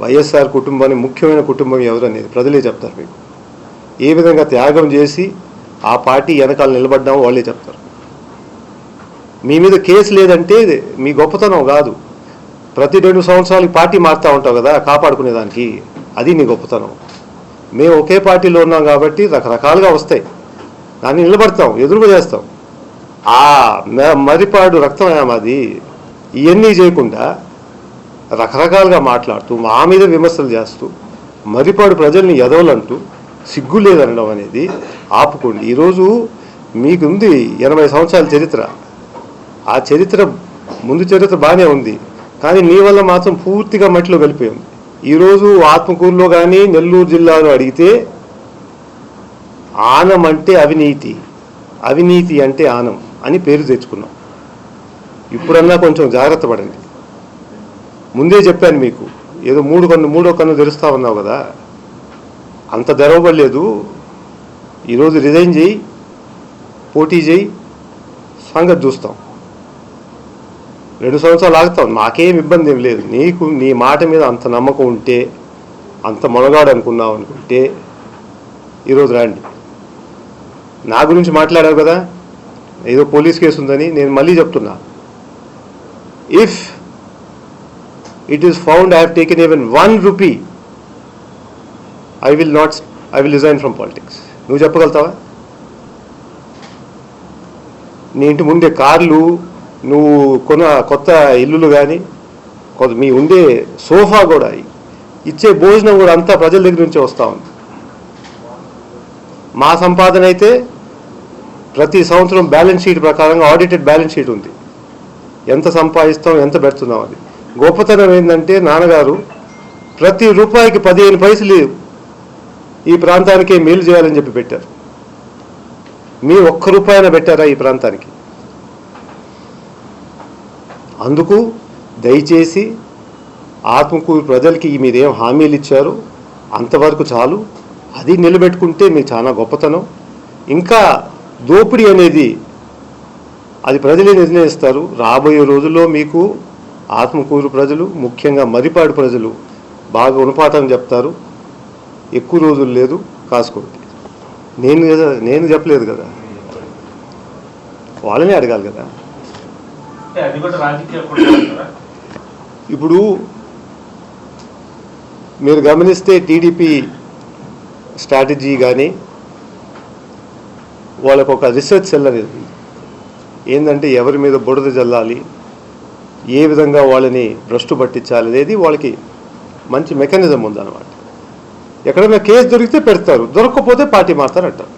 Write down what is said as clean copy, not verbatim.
వైఎస్ఆర్ కుటుంబాన్ని ముఖ్యమైన కుటుంబం ఎవరనేది ప్రజలే చెప్తారు. మీకు ఏ విధంగా త్యాగం చేసి ఆ పార్టీ వెనకాల నిలబడ్డామో వాళ్ళే చెప్తారు. మీ మీద కేసు లేదంటే మీ గొప్పతనం కాదు. ప్రతి 2 సంవత్సరాలకి పార్టీ మారుతూ ఉంటావు కదా కాపాడుకునేదానికి, అది నీ గొప్పతనం. మేము ఒకే పార్టీలో ఉన్నాం కాబట్టి రకరకాలుగా వస్తాయి, దాన్ని నిలబడతాం, ఎదురుగా చేస్తాం. ఆ మరిపాడు రక్తమయా మాది. ఇవన్నీ చేయకుండా రకరకాలుగా మాట్లాడుతూ మా మీద విమర్శలు చేస్తూ మరిపాడు ప్రజల్ని ఎదవలంటూ సిగ్గు లేదనడం అనేది ఆపుకోండి. ఈరోజు మీకుంది 80 సంవత్సరాల చరిత్ర. ఆ చరిత్ర ముందు చరిత్ర బాగానే ఉంది, కానీ నీ వల్ల మాత్రం పూర్తిగా మట్టిలో వెళ్ళిపోయింది. ఈరోజు ఆత్మకూరులో కానీ నెల్లూరు జిల్లాలో అడిగితే ఆనం అంటే అవినీతి, అవినీతి అంటే ఆనం అని పేరు తెచ్చుకున్నాం. ఇప్పుడన్నా కొంచెం జాగ్రత్త పడండి. ముందే చెప్పాను మీకు, ఏదో మూడో కన్ను తెరుస్తా ఉన్నావు కదా, అంత తెరవబడలేదు. ఈరోజు రిజైన్ చేయి, పోటీ చేయి, సంగతి చూస్తాం. 2 సంవత్సరాలు ఆగుతాం, నాకేం ఇబ్బంది ఏం లేదు. నీకు నీ మాట మీద అంత నమ్మకం ఉంటే, అంత మొనగాడు అనుకున్నావు అనుకుంటే ఈరోజు రండి. నా గురించి మాట్లాడావు కదా, ఏదో పోలీస్ కేసు ఉందని. నేను మళ్ళీ చెప్తున్నా, if it is found I have taken even 1 rupee, I will resign from politics. నువ్వు చెప్పగలుగుతావా? నీ ఇంటి ముందే కార్లు, నువ్వు కొత్త ఇల్లులు కానీ, మీ ఉండే సోఫా కూడా, ఇచ్చే భోజనం కూడా అంతా ప్రజల దగ్గర నుంచే వస్తూ ఉంది. మా సంపాదన అయితే ప్రతి సంవత్సరం బ్యాలెన్స్ షీట్ ప్రకారంగా ఆడిటెడ్ బ్యాలెన్స్ షీట్ ఉంది, ఎంత సంపాదిస్తాం, ఎంత పెడుతున్నాం అని. గొప్పతనం ఏంటంటే నాన్నగారు ప్రతి రూపాయికి 15 పైసలు ఈ ప్రాంతానికే మేలు చేయాలని చెప్పి పెట్టారు. మీ 1 రూపాయన పెట్టారా ఈ ప్రాంతానికి? అందుకు దయచేసి ఆత్మకూరు ప్రజలకి మీరేం హామీలు ఇచ్చారో అంతవరకు చాలు, అది నిలబెట్టుకుంటే మీకు చాలా గొప్పతనం. ఇంకా దోపిడీ అనేది అది ప్రజలే నిర్ణయిస్తారు. రాబోయే రోజుల్లో మీకు ఆత్మకూరు ప్రజలు, ముఖ్యంగా మరిపాడు ప్రజలు బాగా గుణపాఠం చెప్తారు. ఎక్కువ రోజులు లేదు, కాసుకోండి. నేను చెప్పలేదు కదా, వాళ్ళనే అడగాలి కదా. ఇప్పుడు మీరు గమనిస్తే టీడీపీ స్ట్రాటజీ కానీ వాళ్ళకు ఒక రీసెర్చ్ సెల్ అనేది ఏంటంటే ఎవరి మీద బురద జల్లాలి, ఏ విధంగా వాళ్ళని భ్రష్టు పట్టించాలి అనేది వాళ్ళకి మంచి మెకానిజం ఉందన్నమాట. ఎక్కడైనా కేసు దొరికితే పెడతారు, దొరకకపోతే పార్టీ మారుతారంటారు.